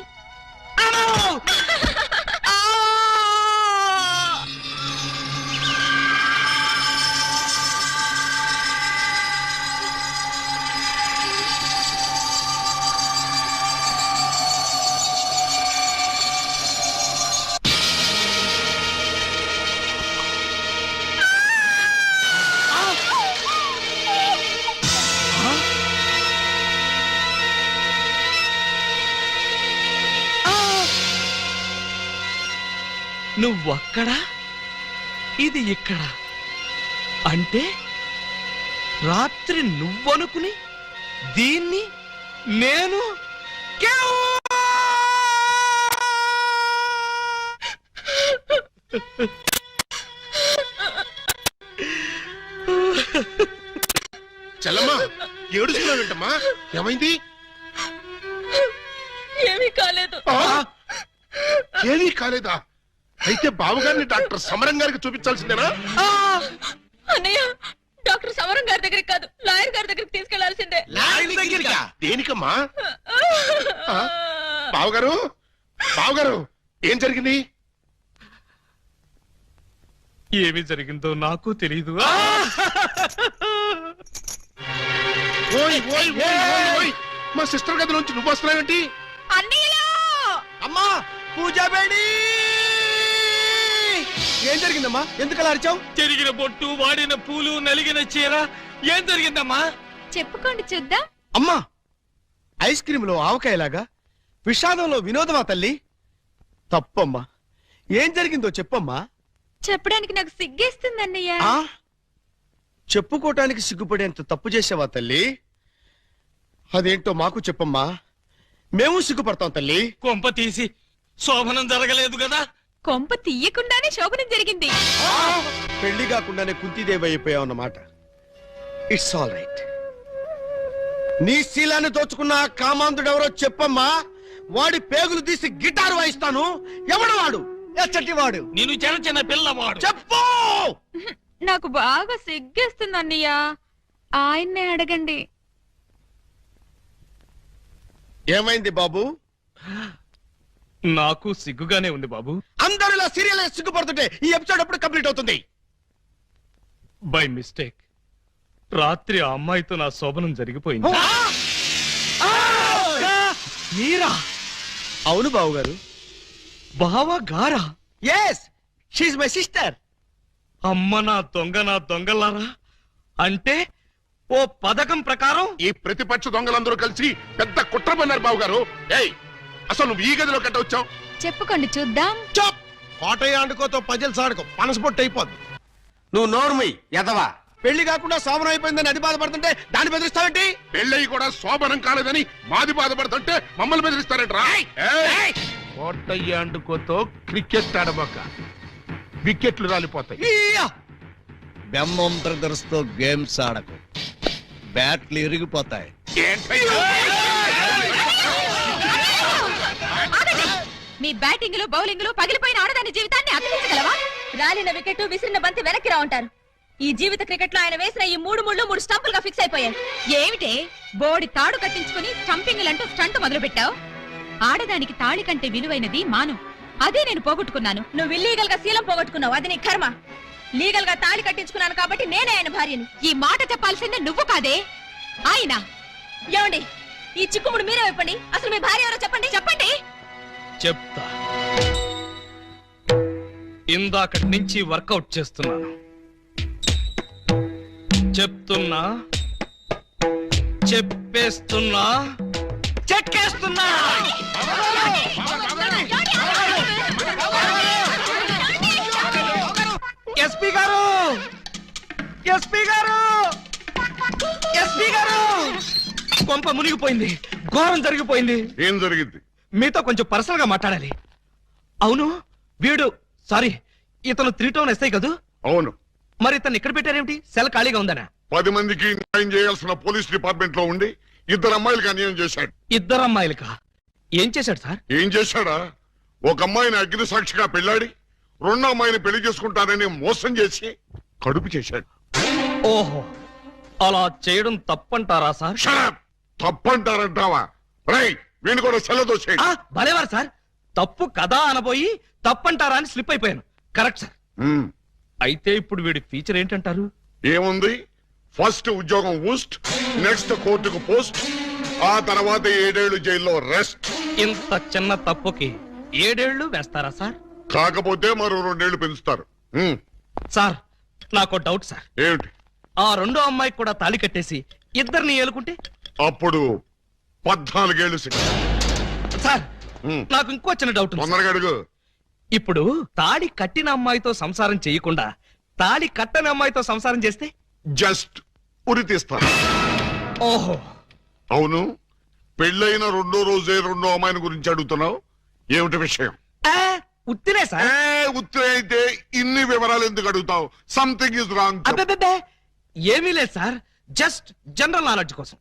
నువ్వక్కడ, ఇది ఇక్కడ. అంటే రాత్రి నువ్వనుకుని దీన్ని నేను చెల్లమ్మా ఏడుస్తున్నావేంటమ్మా? ఏమైంది? ఏమీ కాలేదు. ఆ? ఏమీ కాలేదా? అయితే బావగారిని డాక్టర్ సమరం గారికి చూపించాల్సిందేనా? అన్నయ్య, డాక్టర్ సమరం గారి దగ్గరికి కాదు, లాయర్ గారి దగ్గరికి తీసుకెళ్లాల్సిందే. దేనికమ్మా? ఆ? బావగారు, బావగారు, ఏం జరిగింది? ఏమి జరిగిందో నాకు తెలియదు. ఓయ్ ఓయ్ ఓయ్ ఓయ్ ఓయ్, మా సిస్టర్ గదిలోంచి నువ్వు వస్తున్నావేంటి? అన్నయ్యలో అమ్మా పూజ బేడి ఏం జరిగిందమ్మా? ఎందుకు అలా అరిచావు? చెరిగిన బొట్టు, వాడిన పూలు, నలిగిన చీర, ఏం జరిగిందమ్మా? చెప్పుకోండి చూద్దాం. అమ్మా ఐస్ క్రీమ్ లో ఆవకాయలాగా విషాదంలో వినోదమా తల్లి? తప్పమ్మా, ఏం జరిగిందో చెప్పమ్మా. చెప్పడానికి నాకు సిగ్గేస్తుంది అన్నయ్య. ఆ చెప్పుకోటానికి సిగ్గుపడేంత తప్పు చేసావా తల్లి? అదేంటో మాకు చెప్పమ్మా, మేము సిగ్గుపడతాం తల్లి. కొంప తీసి శోభనం జరగలేదు కదా? కొంప తీయకుండానే శోభనం జరిగింది. పెళ్లి కాకుండానే కుంతిదేవి అయిపోయావు అన్నమాట. It's all right. నీ శీలాన్ని దోచుకున్న ఆ కామాంధుడెవరో చెప్పమ్మా. వాడి పేగులు తీసి గిటారు వాయిస్తాను. ఎవడు వాడు? ఎచ్చటి వాడు? నేను చిన్న చిన్న పిల్లవాడు. చెప్పు. నాకు బాగా సిగ్గేస్తుంది అన్నయ్య, ఆయన్నే అడగండి. ఏమైంది బాబు? నాకు సిగ్గుగానే ఉంది బాబు. అందరూ ఇలా సీరియల్ సిగ్గుపడుతుంటే ఈ ఎపిసోడ్ ఎప్పుడు కంప్లీట్ అవుతుంది? బై మిస్టేక్ రాత్రి ఆ అమ్మాయితో నా శోభనం జరిగిపోయింది. మీరా? అవును బాబు గారు. బావా గారా? Yes, she my sister. అమ్మ నా దొంగలారా, అంటే ఓ పథకం ప్రకారం ఈ ప్రతిపక్ష దొంగలందరూ కలిసి పెద్ద కుట్ర పన్నారు బావగారు. ఏయ్, అసలు నువ్వు ఈ గదిలో కట్ట వచ్చావు? చెప్పుకోండి చూద్దాం. చప్! కోటయ్య ఆడుకోతో పజల్స్ ఆడుకో, పనసపొట్టు అయిపోద్ది. నువ్వు నోర్మి ఎదవా. పెళ్లి కాకుండా శోభనం అయిపోయిందని అది బాధపడుతుంటే దాన్ని బెదిరిస్తావేంటి? పెళ్ళయి కూడా శోభనం కాలేదని మాది బాధపడుతుంటే మమ్మల్ని బెదిరిస్తారంటరా? కోటయ్య అండుకోతో క్రికెట్ ఆడబోక, వికెట్లు రాలిపోతాయి. బెమ్మం బ్రదర్స్ తో గేమ్స్ ఆడకు, బ్యాట్లు ఇరిగిపోతాయి. మీ బ్యాటింగ్ లో బౌలింగ్ లో పగిలిపోయిన ఆడదాని జీవితాన్ని అతికించగలవా? రాలిన వికెట్, విసిరిన బంతి వెనక్కి రా ఉంటారు. ఈ జీవిత క్రికెట్ లో ఆయన వేసిన ఈ 3 ముళ్ళు 3 స్టంపులుగా ఫిక్స్ అయిపోయాయి. ఏమిటే బోడి తాడు కట్టించుకుని స్టంపింగ్ అంటూ స్టంట్ మొదలు పెట్టావు? ఆడదానికి తాళి కంటే విలువైనది మాను. అదే నేను పోగొట్టుకున్నాను. నువ్వు ఇల్లీగల్ గా శీలం పోగొట్టుకున్నావు, అది నీ కర్మ. లీగల్ గా తాళి కట్టించుకున్నాను కాబట్టి నేనే ఆయన భార్యని. ఈ మాట చెప్పాల్సిందే నువ్వు కాదే ఆయన. ఏమండి, ఈ చిక్కుముడు మీరే చెప్పండి. అసలు మీ భార్య ఎవరో చెప్పండి. చెప్పండి. చెప్తా. ఇందాకటి నుంచి వర్కౌట్ చేస్తున్నాను. చెప్తున్నా, చెప్పేస్తున్నా, చెక్కేస్తున్నా. ఎస్పీ గారు, ఎస్పీ గారు, ఎస్పీ గారు, కొంప మునిగిపోయింది, ఘోరం జరిగిపోయింది. ఏం జరిగింది? మీతో కొంచెం పర్సనల్ గా మాట్లాడాలి. అవును, వీడు సారీ ఇతను 3 టౌన్ ఎస్ఐ కదూ? అవును. మరి ఇతను ఇక్కడ పెట్టారేమిటి? సెల్ ఖాళీగా ఉందనా? 10 మందికి న్యాయం చేయాల్సిన పోలీస్ డిపార్ట్మెంట్ లో ఉండి 2 అమ్మాయిలకు అన్యాయం చేశాడు. 2 అమ్మాయిలకా? ఏం చేశాడు సార్? ఏం చేశాడా? ఒక అమ్మాయిని అగ్ని సాక్షిగా పెళ్ళాడి 2వ అమ్మాయిని పెళ్లి చేసుకుంటానని మోసం చేసి కడుపు చేశాడు. ఓహో, అలా చేయడం తప్పంటారా సార్? షడప్! తప్పంటారంటావా? రై, వీణు కూడా సెల్లదోసేయండి. భలేవారు సార్, తప్పు కదా అనబోయి తప్పంటారా అని స్లిప్ అయిపోయాను. Correct sir. అయితే ఇప్పుడు వీడి ఫీచర్ ఏంటంటారు? ఏముంది? ఫస్ట్ ఉద్యోగం ఊస్ట్, నెక్స్ట్ కోర్టుకు పోస్ట్, ఆ తర్వాత 7 ఏళ్లు జైల్లో రెస్ట్. ఇంత చిన్న తప్పుకి 7 ఏళ్లు వేస్తారా సార్? కాకపోతే మరో 2 ఏళ్లు పెంచుతారు. సార్, నాకు డౌట్ సార్. ఏమిటి? ఆ 2వ అమ్మాయికి కూడా తాళి కట్టేసి 2ని ఏలుకుంటే అప్పుడు 14 ఏళ్లు శిక్ష. సార్, నాకు ఇంకో చిన్న డౌట్ ఉంది. తొందరగా అడుగు. ఇప్పుడు తాళి కట్టిన అమ్మాయితో సంసారం చేయకుండా తాళి కట్టని అమ్మాయితో సంసారం చేస్తే జస్ట్ ఉరి తీస్తారు. ఓహో, అవును. పెళ్ళైన 2వ రోజే 2వ అమ్మాయిని గురించి అడుగుతున్నావు. ఏమిటి విషయం? ఉత్తినే సార్. ఉత్తి అయితే ఇన్ని వివరాలు ఎందుకు అడుగుతావు? Something is wrong. అబ్బే, ఏమీ లేదు సార్. జస్ట్ జనరల్ నాలెడ్జ్ కోసం.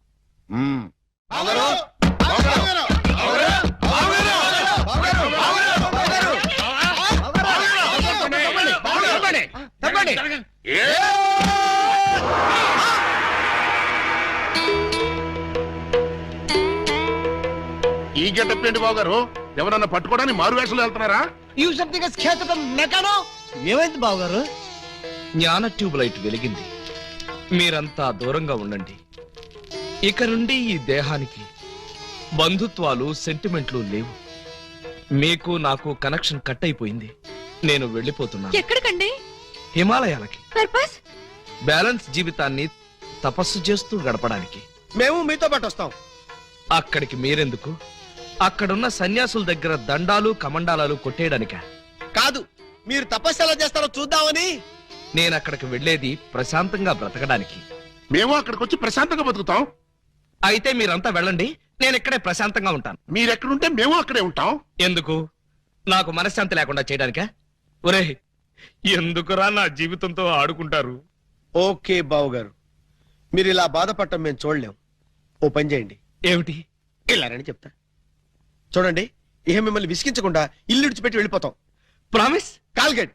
ఈ గెటప్ ఏంటి బాబు గారు? ఎవరన్నా పట్టుకోవడానికి మారు వేషాలు వెళ్తున్నారా? ఏమైంది బావగారు? జ్ఞాన ట్యూబ్ లైట్ వెలిగింది. మీరంతా దూరంగా ఉండండి. ఇక నుండి ఈ దేహానికి బంధుత్వాలు సెంటిమెంట్లు లేవు. మీకు నాకు కనెక్షన్ కట్ అయిపోయింది. నేను వెళ్ళిపోతున్నాను. ఎక్కడికండి? హిమాలయాలకి. పర్పస్? బ్యాలెన్స్ జీవితాన్ని తపస్సు చేస్తూ గడపడానికి. మేము మీతో పాటు వస్తాం. అక్కడికి మీరెందుకు? అక్కడున్న సన్యాసుల దగ్గర దండాలు కమండాలాలు కొట్టేయడానిక? కాదు, మీరు తపస్సు ఎలా చేస్తారో చూద్దామని. నేను అక్కడికి వెళ్ళేది ప్రశాంతంగా బ్రతకడానికి. మేము అక్కడికి వచ్చి ప్రశాంతంగా బతుకుతాం. అయితే మీరంతా వెళ్ళండి, నేను ఇక్కడే ప్రశాంతంగా ఉంటాను. మీరెక్కడుంటే మేము అక్కడే ఉంటాం. ఎందుకు? నాకు మనశ్శాంతి లేకుండా చేయడానికా? ఒరే, ఎందుకురా నా జీవితంతో ఆడుకుంటారు? ఓకే బావగారు, మీరు ఇలా బాధపడటం మేము చూడలేం. ఓ పని చేయండి. ఏమిటి? వెళ్ళారని చెప్తా. చూడండి, ఇహ మిమ్మల్ని విసిగించకుండా ఇల్లు విడిచిపెట్టి వెళ్ళిపోతాం. ప్రామిస్? కాల్గేట్.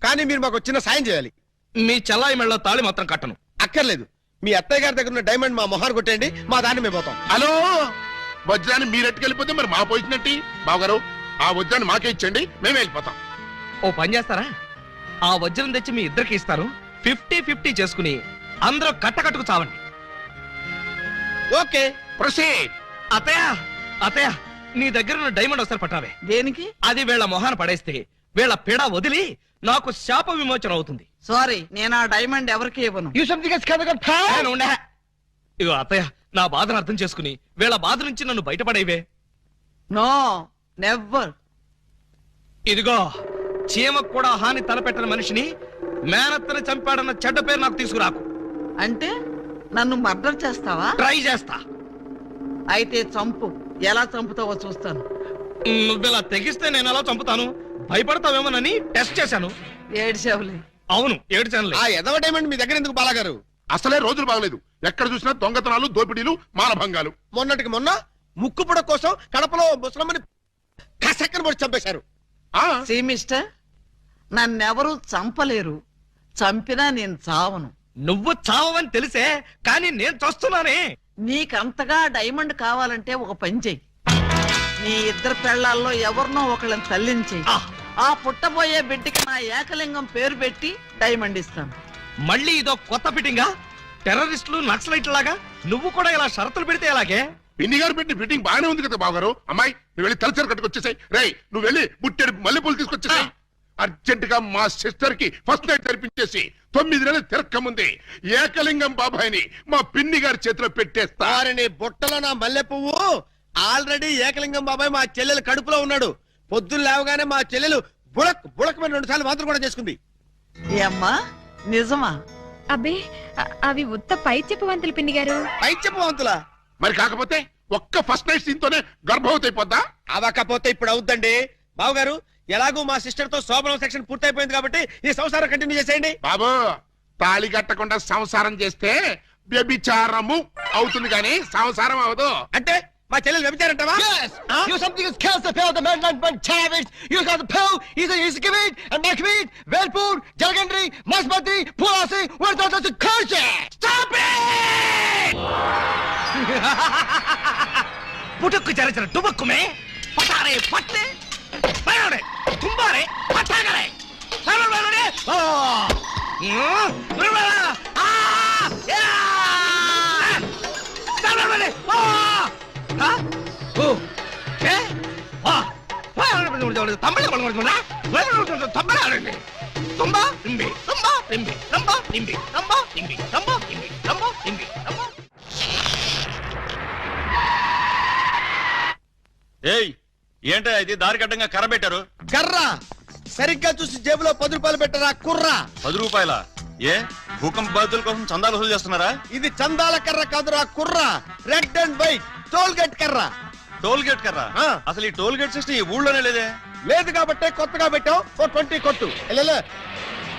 కానీ మీరు మాకు చిన్న సాయం చేయాలి. మీ చల్లాయి మెళ్ళ తాళి మాత్రం కట్టను. అక్కర్లేదు, మీ అత్తయ్య గారి దగ్గర ఉన్న డైమండ్ మా మొహాన్ని కొట్టేయండి, మా దాన్ని మేము పోతాం. హలో, వజ్రాన్ని మీరెట్టుకెళ్ళిపోతే మరి మా పోయినట్టి. బావగారు, ఆ వజ్రాన్ని మాకే ఇచ్చండి, మేమే వెళ్ళిపోతాం. ఓ పని చేస్తారా? ఆ వజ్రం తెచ్చి మీ ఇద్దరికి ఇస్తాను. 50-50 చేసుకుని అందరూ కట్టకట్టుకు చావండి. Okay, proceed. అత్తయ్య, అత్తయ్య, నీ దగ్గర ఉన్న డైమండ్ ఒకసారి పట్టావే. దేనికి? అది వీళ్ళ మొహాన్ని పడేస్తే వీళ్ళ పీడ వదిలి నాకు శాప విమోచన అవుతుంది. సారీ, నేను ఆ డైమండ్ ఎవరికి ఇవ్వను. నేను ఉండే. ఇగో అత్తయ్య, నా బాధను అర్థం చేసుకుని వీళ్ళ బాధ నుంచి నన్ను బయటపడేవే. No, never. ఇదిగో, చీమకు కూడా హాని తలపెట్టని మనిషిని మేనత్తని చంపాడన్న చెడ్డ పేరు నాకు తీసుకురాకు. అంటే నన్ను మర్డర్ చేస్తావా? ట్రై చేస్తా. అయితే చంపు. ఎలా చంపుతావో చూస్తాను. నువ్వెలా తెగిస్తే నేను ఎలా చంపుతాను? భయపడతావేమోనని టెస్ట్ చేశాను. ఏడ్చావులే. అవును, ఏడ్చానులే. ఆ ఎదవ డైమండ్ మీ దగ్గర ఎందుకు బాలాగారు? అసలే రోజులు బాగలేదు. ఎక్కడ చూసినా దొంగతనాలు, దోపిడీలు, మానభంగాలు. మొన్నటికి మొన్న ముక్కు పుడ కోసం కడపలో ముసలమ్మని కసక్కన పొడి చంపేశారు. సీ మిస్టర్, నన్నెవరూ చంపలేరు. చంపినా నేను చావను. నువ్వు చావని తెలిసే, కానీ నేను చూస్తున్నానే. నీకంతగా డైమండ్ కావాలంటే ఒక పని చెయ్యి. నీ ఇద్దరు పెళ్లాల్లో ఎవరినో ఒకళ్ళని తల్లించేయి. ఆ పుట్టబోయే బిడ్డకి నా ఏకలింగం పేరు పెట్టి డైమండ్ ఇస్తాను. మళ్ళీ ఇదో కొత్త ఫిట్టింగా? టెర్రరిస్టులు, నక్సలైట్ లాగా నువ్వు కూడా ఇలా షరతులు పెడితే ఎలాగే? పిన్ని గారు పెట్టిన ఫిట్టింగ్ బాగానే ఉంది కదా బావగారు. అమ్మాయి, నువ్వు వెళ్ళి తలచరు కట్టుకొచ్చేసాయి. రేయ్, నువ్వు వెళ్ళి బుట్టెడు మల్లెపూలు తీసుకొచ్చేసాయి. అర్జెంట్ గా మా సిస్టర్ కి ఫస్ట్ నైట్ తెరిపించేసి 9 నెలలు తిరక్కముంది ఏకలింగం బాబాయిని మా పిన్ని గారి చేతిలో పెట్టేస్తా. వారిని బుట్టలో నా మల్లె పువ్వు. ఆల్రెడీ ఏకలింగం బాబాయ్ మా చెల్లెలు కడుపులో ఉన్నాడు. పొద్దున్న లేవగానే మా చెల్లెలు బుడక్ బుడకమైన 2 సార్లు మాత్రం కూడా చేసుకుంది. ఏమ్మా, నిజమా? అబ్బే, అవి ఉత్త పై చెప్పవంతులు పిన్ని గారు. పై చెప్పవంతులా? మరి కాకపోతే ఒక్క ఫస్ట్ నైట్ సీన్ తోనే గర్భవతి అయిపోద్దా? అవకపోతే ఇప్పుడు అవుద్దండి. బావగారు, ఎలాగూ మా సిస్టర్ తో శోభనం సెక్షన్ పూర్తయిపోయింది కాబట్టి ఈ సంసారం కంటిన్యూ చేసేయండి. బాబు, తాళి కట్టకుండా సంసారం చేస్తే వ్యభిచారము అవుతుంది కానీ సంసారం అవదు. అంటే మా చెల్లెలు వ్యభిచారంటావా? You something is kills the pill, the man not one savage. You got the pill, he's a kibit, and Makbit, Velpur, Jalgandri, Masbati, Pulasi, where's the curse? Stop it! पुटक चले चले डुबक में पटारे पटने बड़े तुम्बारे पटागरे सालों बड़े ओ बड़े आ या सालों बड़े ओ हाँ ओ क्या आ तंबले तंबले आ रहे हैं तुम्बा तिम्बी तुम्बा तिम्बी तुम्बा तिम्बी तुम्बा तिम्बी तुम्बा तिम्बी तुम्बा तिम्बी तुम्बा ఏయ్, ఏంటో ఇది దారి కట్టంగా కర్ర పెట్టారు? కర్ర సరిగ్గా చూసి జేబులో 10 రూపాయలు పెట్టరా కుర్రా. 10 రూపాయల? ఏ భూకంప బాధితుల కోసం చందాలు వసూలు చేస్తున్నారా? ఇది చందాల కర్ర కాదురా కుర్రా, red and white toll gate కర్ర. టోల్ గేట్ కర్ర? అసలు ఈ టోల్ గేట్ సిస్టమ్ ఈ ఊళ్ళోనే లేదే. లేదు కాబట్టి కొత్తగా పెట్టాం. 420 కొట్టు.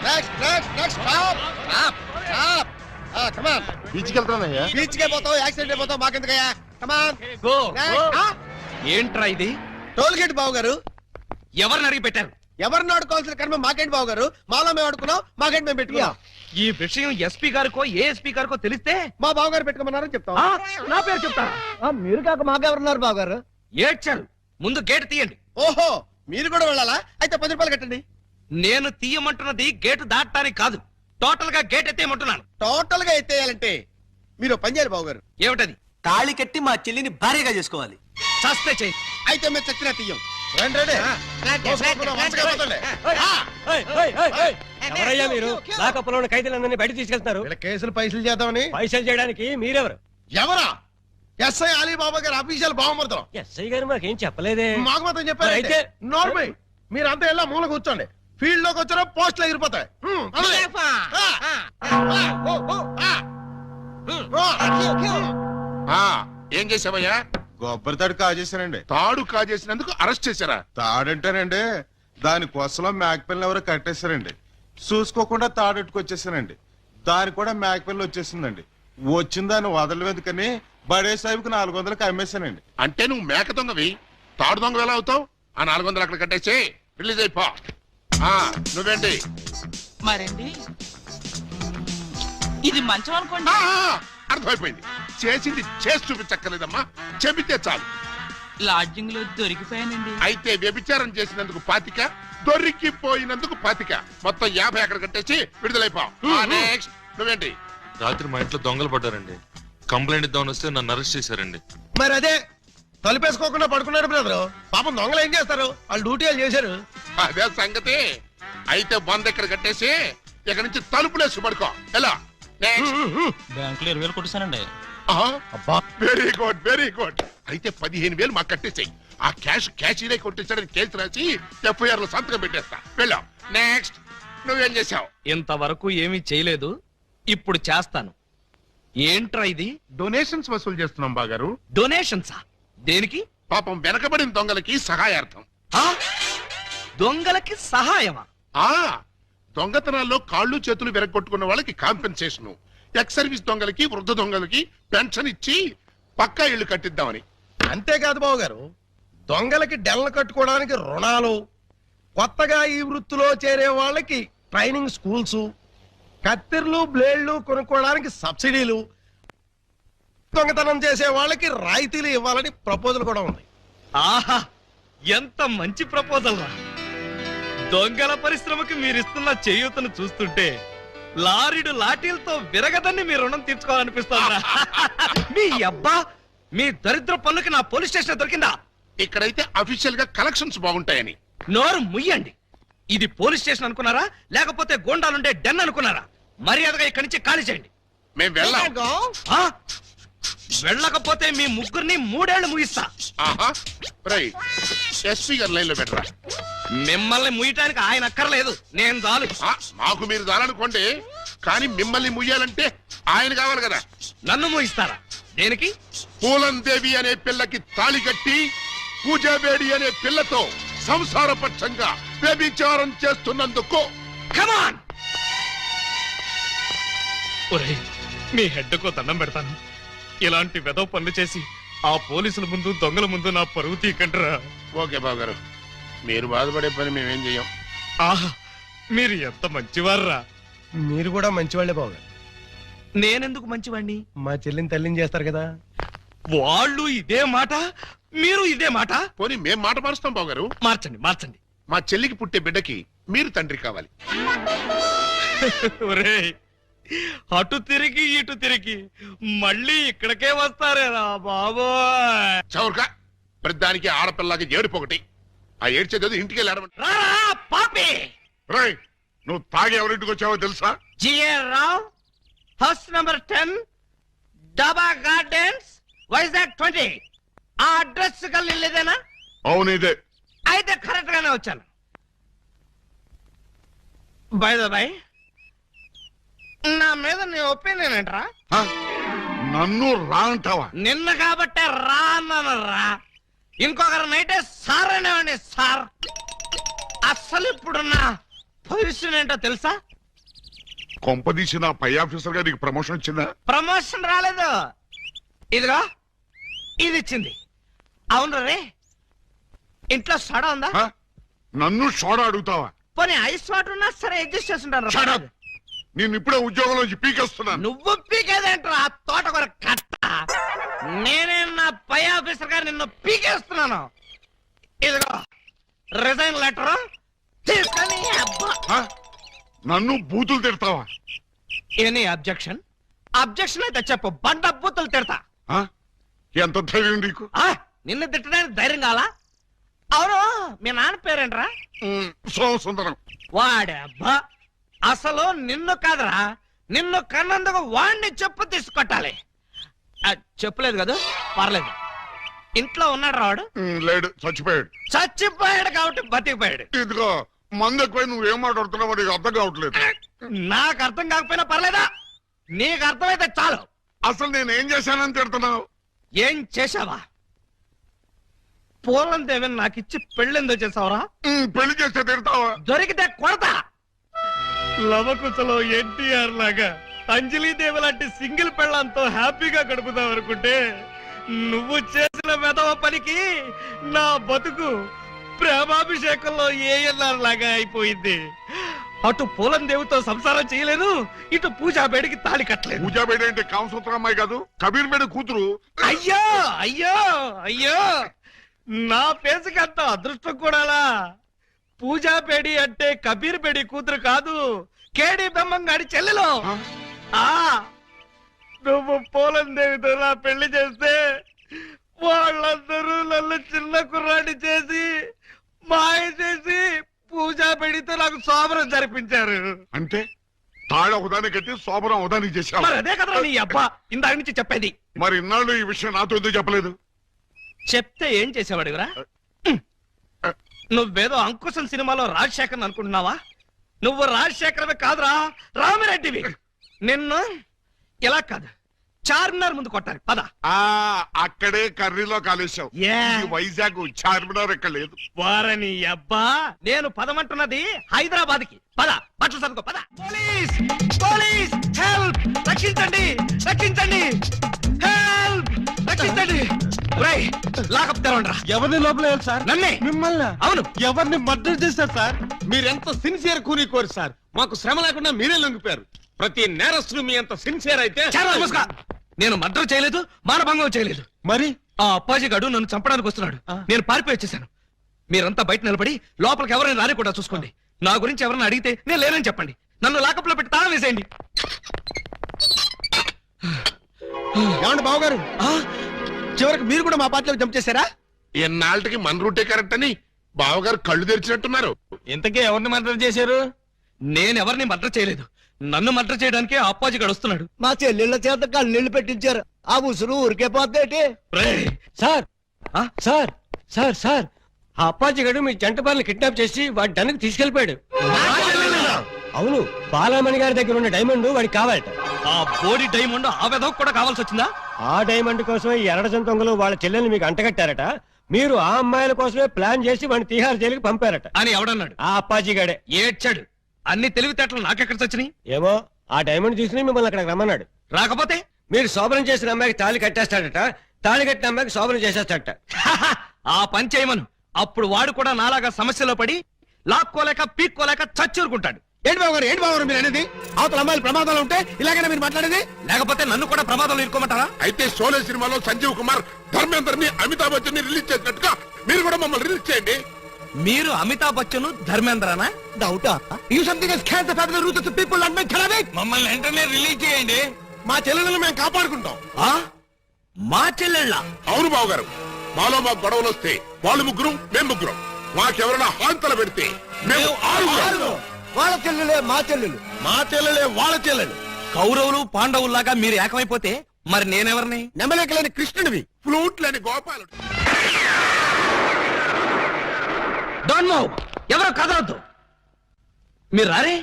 Next next next stop stop stop. Come on బీచ్కి వెళ్తానయ్యా. బీచ్ కే పోతావు యాక్సిడెంట్ అయిపోతావు మాకెందుకయ్యా కమాన్ గో ఏంట్రా ఇది? టోల్ గేట్ బాబు గారు ఎవరిని అడిగి పెట్టారు? ఎవరిని ఆడుకోవాల్సిన కర్మ మాకేంటి బాబు గారు మాలో మేము ఆడుకున్నాం మాకేంటి మేము పెట్టుకున్నాం ఈ విషయం ఎస్పీ గారికో ఏఎస్పీ గారికో తెలిస్తే మా బాబు గారు పెట్టుకోమన్నారని చెప్తాం ఆ, నా పేరు చెప్తారా? మీరు కాక మాకెవరున్నారు బాబు గారు? ఏడ్చారు. ముందు గేట్ తీయండి. ఓహో మీరు కూడా వెళ్ళాలా అయితే 10 రూపాయలు కట్టండి నేను తీయమంటున్నది గేటు దాటడానికి కాదు, టోటల్ గా గేట్ ఎత్తేయమంటున్నాను. టోటల్ గా ఎత్తేయాలంటే మీరు పని చేయాలి బాబు గారు ఏమిటది? తాళి కట్టి మా చెల్లిని భార్యగా చేసుకోవాలి. చస్తే చెయ్యి. అయితే మేము చచ్చినా తీయం రండి రండి. మోసుకోకుండా మంచిగా పోతండి. ఎవరయ్యా మీరు? లాకప్పులో ఖైదీలందరినీ బయట తీసుకెళ్తున్నారు. వీళ్ళ కేసులు పైసలు చేద్దామని. పైసలు చేయడానికి మీరెవరు? ఎవరా? ఎస్ఐ అలీబాబా గారు అఫీషియల్ బావమరుతాం. ఎస్ఐ గారు మాకేం చెప్పలేదే. మాకు మాత్రం చెప్పారు. మరి అయితే నార్మల్ మీరంతా వెళ్ళా మూల కూర్చోండి. ఫీల్డ్ లోకి వచ్చారో పోస్టులు ఎగిరిపోతాయి. ఏం చేసావయ్యా? కొబ్బరి తాడు కాజేశారండి. తాడు కాజేసినందుకు అరెస్ట్ చేశారా? తాడంటారండి, దాని కొసలో మేకపిల్లని ఎవరో కట్టేశారండి. చూసుకోకుండా తాడెట్టుకొచ్చేసానండి. దాని కూడా మేకపిల్ల వచ్చేసిందండి. వచ్చిన దాన్ని వదలవేదుకని బడే సాహిబ్కి 400కి అమ్మేశానండి. అంటే నువ్వు మేక దొంగవి, తాడు దొంగ ఎలా అవుతావు? ఆ 400 అక్కడ కట్టేసి రిలీజ్ అయిపో. నువ్వేంటి? మరండి ఇది మంచం అనుకోండి. అర్థమైపోయింది. చేసింది చేసి చూపించక్కర్లేదమ్మా, చెబితే చాలు. లాడ్జింగ్ లో దొరికిపోయానండి. అయితే వ్యభిచారం చేసినందుకు 25, దొరికిపోయినందుకు 25, మొత్తం 50 అక్కడ కట్టేసి విడుదలైపో. నెక్స్ట్ నువ్వేంటి? రాత్రి మా ఇంట్లో దొంగలు పడ్డారండి. కంప్లైంట్ ఇద్దామని వస్తే నన్ను అరెస్ట్ చేశారండి. మరి అదే తలుపేసుకోకుండా పడుకున్నారు బ్రదరు. పాపం దొంగలు ఏం చేస్తారు? వాళ్ళు డ్యూటీ వాళ్ళు చేశారు. అదే సంగతి. అయితే 100 ఇక్కడ కట్టేసి ఇక్కడ నుంచి తలుపులేసి పడుకో. ఎలా? బ్యాంకులో 20,000 కొట్టేశానండి. Very good very good. అయితే 15,000 మాకు కట్టేసాయి. ఆ క్యాష్ ఇదే కొట్టేసాడని కేసు రాసి FIR లో సంతకం పెట్టేస్తా. వెళ్ళాం. నెక్స్ట్ నువ్వేం చేసావు? ఇంతవరకు ఏమీ చేయలేదు, ఇప్పుడు చేస్తాను. ఏంట్రా ఇది? డొనేషన్స్ వసూలు చేస్తున్నాం బాగారు. డొనేషన్సా? దేనికి? పాపం వెనకబడిన దొంగలకి సహాయార్థం. దొంగలకి సహాయమా? దొంగతనాల్లో కాళ్ళు చేతులు విరగొట్టుకున్న వాళ్ళకి కాంపెన్సేషన్, ఎక్స్ సర్వీస్ దొంగలకి వృద్ధ దొంగలకి పెన్షన్ ఇచ్చి పక్కా ఇళ్లు కట్టిద్దామని. అంతేకాదు బాబు గారు, దొంగలకి డెల్ల కట్టుకోవడానికి రుణాలు, కొత్తగా ఈ వృత్తిలో చేరే వాళ్ళకి ట్రైనింగ్ స్కూల్స్, కత్తిర్లు బ్లేడ్లు కొనుక్కోవడానికి సబ్సిడీలు, దొంగతనం చేసే వాళ్ళకి రాయితీలు ఇవ్వాలని ప్రపోజల్ కూడా ఉంది. ఆహా, ఎంత మంచి ప్రపోజల్ రా! దొంగల పరిశ్రమకి మీరిస్తున్న చేయూతను చూస్తుంటే లారీడు లాఠీలతో విరగదని మీ రుణం తీర్చుకోవాలనిపిస్తోందిరా. మీ అబ్బా, మీ దరిద్ర పనులకి నా పోలీస్ స్టేషన్ దొరికిందా? ఇక్కడైతే అఫీషియల్ గా కలెక్షన్స్ బాగుంటాయని. నోరు ముయ్యండి. ఇది పోలీస్ స్టేషన్ అనుకున్నారా, లేకపోతే గోండాలుండే డెన్ అనుకున్నారా? మర్యాదగా ఇక్కడి నుంచి ఖాళీ చేయండి. మేము వెళ్ళాం. వెళ్ళకపోతే మీ ముగ్గురిని 3 ఏళ్లు ముగిస్తా. ఎస్పీ గారు లైన్ లో పెట్టరా. మిమ్మల్ని ముయ్యటానికి ఆయన అక్కర్లేదు, నేను చాలు. మాకు మీరు చాలనుకోండి, కానీ మిమ్మల్ని ముయ్యాలంటే ఆయన కావాలి కదా. నన్ను ముగిస్తారా? దేనికి? పూలందేవి అనే పిల్లకి తాళి కట్టి పూజాబేడి అనే పిల్లతో సంసారపక్షంగా వ్యభిచారం చేస్తున్నందుకు. కమాన్! ఒరేయ్, మీ హెడ్కో దండం పెడతాను. ఇలాంటి వెదవ పనులు చేసి ఆ పోలీసుల ముందు దొంగల ముందు నా పరువు తీకంటరా. ఓకే బాబు గారు, మీరు బాధపడే పని మేమేం చెయ్యం. ఆహా, మీరు ఎంత మంచివారా. మీరు కూడా మంచివాళ్లే బాబు గారు. నేనెందుకు మంచివాణ్ణి? మా చెల్లిని తల్లిని చేస్తారు కదా. వాళ్ళు ఇదే మాట, మీరు ఇదే మాట. పోనీ మేం మాట మారుస్తాం బాబు గారు. మార్చండి మార్చండి. మా చెల్లికి పుట్టే బిడ్డకి మీరు తండ్రి కావాలి. ఒరేయ్, అటు తిరిగి ఇటు తిరిగి మళ్ళీ ఇక్కడికే వస్తారేరా బాబోయ్. చౌర్గా ప్రతిదానికి ఆడపిల్లకి ఏడుపొకటి. ఆ ఏడ్చేది ఇంటికి వెళ్ళాడమంట. పాపి, నువ్వు తాగి ఎవరింటికి వచ్చావో తెలుసా? జిఆర్ రావు, హౌస్ నంబర్ 10, డాబా గార్డెన్స్, వైజాగ్ 20. ఆ అడ్రస్ కలిలేదేనా? అవును ఇదే. అయితే కరెక్ట్ గానే వచ్చాను. బై ద బై, నా మీద నీ ఒపీనియన్ ఏంట్రా? నన్ను రా అంటావా? నిన్న కాబట్టే రా అన్నాను రా. ఇంకొకరినైతే సార్ అనేవాడిని సార్. అస్సలు ఇప్పుడున్న పొజిషన్ ఏంటో తెలుసా? కొంపదీసి నా పై ఆఫీసర్ గా నీకు ప్రమోషన్ వచ్చిందా? ప్రమోషన్ రాలేదు. ఇదిగో ఇది ఇచ్చింది. అవును రే, ఇంట్లో సోడా ఉందా? నన్ను సోడా అడుగుతావా? పోనీ ఐస్ వాటర్ ఉన్నా సరే అడ్జస్ట్ చేస్తుంటాను. నేను ఇప్పుడే ఉద్యోగంలోంచి పీకేస్తున్నాను. నువ్వు పీకేదేంట్రా తోట కొర కట్ట. నేనే నా పై ఆఫీసర్ గారు నిన్ను పీకేస్తున్నాను. ఇదిగో రిజైన్ లెటర్ తీసుకొని. నన్ను బూతులు తిడతావా? Any objection? అబ్జెక్షన్ అయితే చెప్పు, బండ బూతులు తిడతా. ఎంత ధైర్యం నీకు? నిన్ను తిట్టడానికి ధైర్యం కావాలా? అవును, మీ నాన్న పేరేంట్రా? సోమసుందరం. వాడబ్బా, అసలు నిన్ను కాదురా, నిన్ను కన్నందుకు వాడిని చెప్పు తీసుకొట్టాలి. చెప్పలేదు కదా, పర్లేదు. ఇంట్లో ఉన్నాడు రావాడు? లేడు, చచ్చిపోయాడు. చచ్చిపోయాడు కాబట్టి బతికిపోయాడు. ఇదిగో మందు ఎక్కువ నువ్వేం మాట్లాడుతున్నావు నీకు అర్థం కావట్లేదు. నాకు అర్థం కాకపోయినా పర్లేదా? నీకు అర్థమైతే చాలు. అసలు నేను ఏం చేశానని తిడుతున్నావు? ఏం చేశావా? పూలం దేవిని నాకు ఇచ్చి పెళ్ళెందుకు చేసావురా? పెళ్లి చేస్తే తిడతావా? దొరికితే కొడతా. లవకుశలో ఎన్టీఆర్ లాగా అంజలీదేవి లాంటి సింగిల్ పెళ్ళంతో హ్యాపీగా గడుపుదాం అనుకుంటే నువ్వు చేసిన వెధవ పనికి నా బతుకు ప్రేమాభిషేకంలో ఏఎన్ఆర్ లాగా అయిపోయింది. అటు పూలం దేవితో సంసారం చేయలేను, ఇటు పూజాబేడికి తాళి కట్టలేదు. పూజాబేడి అంటే కామసూత్ర అమ్మాయి కాదు, కబీర్ బేడి కూతురు. అయ్యో అయ్యో అయ్యో, నా ఫేసుకి అంత అదృష్టం కూడాలా? పూజాబేడి అంటే కబీర్ బేడి కూతురు కాదు, కేడి బెమ్మంగాడి చెల్లెలు. నువ్వు పూలం దేవితో నా పెళ్లి చేస్తే వాళ్ళందరూ నన్ను చిన్న కుర్రాడి చేసి మాయ చేసి పూజాబేడితో నాకు శోభనం జరిపించారు. అంటే తాళ ఉదాని కట్టి శోభనం ఉదాని చేశావు. మరి అదే కదా నీ అబ్బా ఇందాక నుంచి చెప్పేది. మరి ఇన్నాళ్ళు ఈ విషయం నాతో ఎందుకు చెప్పలేదు? చెప్తే ఏం చేసేవాడివిరా? నువ్వేదో అంకుశం సినిమాలో రాజశేఖర్ అనుకుంటున్నావా? నువ్వు రాజశేఖరమే కాదురా, రామిరెడ్డివి. నిన్ను ఇలా కాదు, చార్మినార్ ముందు కొట్టాలి. పద. అక్కడే కర్రీలో కాలేశావు. వైజాగ్ చార్మినార్ ఎక్కడ లేదు. వారని అబ్బా, నేను పదమంటున్నది హైదరాబాద్ కి. పద, బట్టలు సర్దుకో. పద. Police police, help! రక్షించండి రక్షించండి, హెల్ప్! రక్షించండి. లాకప్ తెరవండ్రా. ఎవరిని లోపల సార్? నన్నే. మిమ్మల్ని? అవును. ఎవరిని మర్డర్ చేశారు సార్? మీరెంత సిన్సియర్ కూని కోరు సార్. మాకు శ్రమ లేకుండా మీరే లొంగిపోయారు. ప్రతి నేరస్తులు మీ అంత సిన్సియర్ అయితే. నేను మర్డర్ చేయలేదు, మానభంగం చేయలేదు. మరి ఆ అప్పాజీ గడు నన్ను చంపడానికి వస్తున్నాడు. నేను పారిపోయి వచ్చేసాను. మీరంతా బయట నిలబడి లోపలికి ఎవరైనా రాని కూడా చూసుకోండి. నా గురించి ఎవరైనా అడిగితే నేను లేనని చెప్పండి. నన్ను లాకప్ లో పెట్టి తాళం వేసేయండి. ఏమండి బావగారు, చివరికి మీరు కూడా మా పార్టీలో జంప్ చేశారా? ఎన్నాళ్ళకి మన రూటే కరెక్ట్ అని బావగారు కళ్ళు తెరిచినట్టున్నారు. ఇంతకీ ఎవరిని మర్డర్ చేశారు? నేను ఎవరిని మర్డర్ చేయలేదు. నన్ను మర్డర్ చేయడానికి అప్పాజీ గడుస్తున్నాడు. మా చెల్లెళ్ళ చేత కళ్ళీళ్ళు పెట్టించారు. ఆ ఉసురు ఊరికే పోద్దేటి? సార్ సార్ సార్ సార్, ఆ అప్పాజీ గడు మీ జంట బాలను కిడ్నాప్ చేసి వాడి డన్నుకు తీసుకెళ్లిపోయాడు. అవును, బాలమణి గారి దగ్గర ఉన్న డైమండ్ వాడికి కావాలట. ఆ బోడి డైమండ్ ఆ వెధవ కూడా కావాల్సి వచ్చిందా? ఆ డైమండ్ కోసమే ఎర్రజం దొంగలు వాళ్ళ చెల్లెల్ని మీకు అంటగట్టారట. మీరు ఆ అమ్మాయిల కోసమే ప్లాన్ చేసి వాడిని తీహార్ జైలుకి పంపారట అని ఎవడన్నాడు? ఆ అప్పాజీ గడే. ఏడ్చాడు. అన్ని తెలివితేటలు నాకెక్కడ వచ్చినాయి? ఏమో, ఆ డైమండ్ తీసుకుని మిమ్మల్ని అక్కడికి రమ్మన్నాడు. రాకపోతే మీరు శోభనం చేసిన అమ్మాయికి తాళి కట్టేస్తాడట, తాళి కట్టిన అమ్మాయికి శోభనం చేసేస్తాడట. ఆ పని చేయమను. అప్పుడు వాడు కూడా నాలాగా సమస్యలో పడి లాక్కోలేక పీక్కోలేక చచ్చూరుకుంటాడు. ఏంటి బావగారు, ఏంటి బావగారు మీరు అనేది? అవతల అమ్మాయిలు ప్రమాదాలు ఉంటే ఇలాగైనా మీరు మాట్లాడేది? లేకపోతే నన్ను కూడా ప్రమాదంలో ఇరుకోమంటారా? అయితే షోలే సినిమాలో సంజీవ్ కుమార్ ధర్మేందర్ని అమితాబ్ బచ్చన్ ని రిలీజ్ చేసినట్టుగా మీరు కూడా మమ్మల్ని రిలీజ్ చేయండి. మీరు అమితాబ్ బచ్చన్ ధర్మేంద్రనా? డౌటా? You something has can the family roots of people and make therapy. మమ్మల్ని వెంటనే రిలీజ్ చేయండి. మా చెల్లెలను మేము కాపాడుకుంటాం. మా చెల్లెళ్ళ? అవును బావగారు, మాలో మాకు గొడవలు వస్తే వాళ్ళు ముగ్గురు, మేము ముగ్గురం. మాకెవరైనా హాంతలు పెడితే మేము ఆరుగురం. వాళ్ళ చెల్లెలే మా చెల్లెలు, మా చెల్లెలే వాళ్ళ చెల్లెలు. కౌరవులు పాండవుల్లాగా మీరు ఏకమైపోతే మరి నేనెవరిని? నెమలేకలేని కృష్ణుడివి, ఫ్లూట్ లేని గోపాలుడు. డోంట్ మూవ్, ఎవరో కదలొద్దు. మీరు రారే?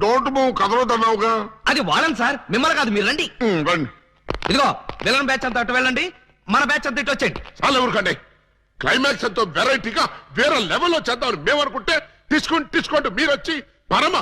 డోంట్ మూవ్ కదలొద్దన్నావుగా. అది వాళ్ళని సార్, మిమ్మల్ని కాదు. మీరు రండి. రండి. ఇదిగో విలన్ బ్యాచ్ అంతా అటు వెళ్ళండి, మన బ్యాచ్ అంతా ఇటు వచ్చేయండి. చాలా ఊరుకండి. క్లైమాక్స్ ఎంతో వెరైటీగా వేరే లెవెల్లో చేద్దామని మేము అనుకుంటే తీసుకోండి మీరు వచ్చి పరమ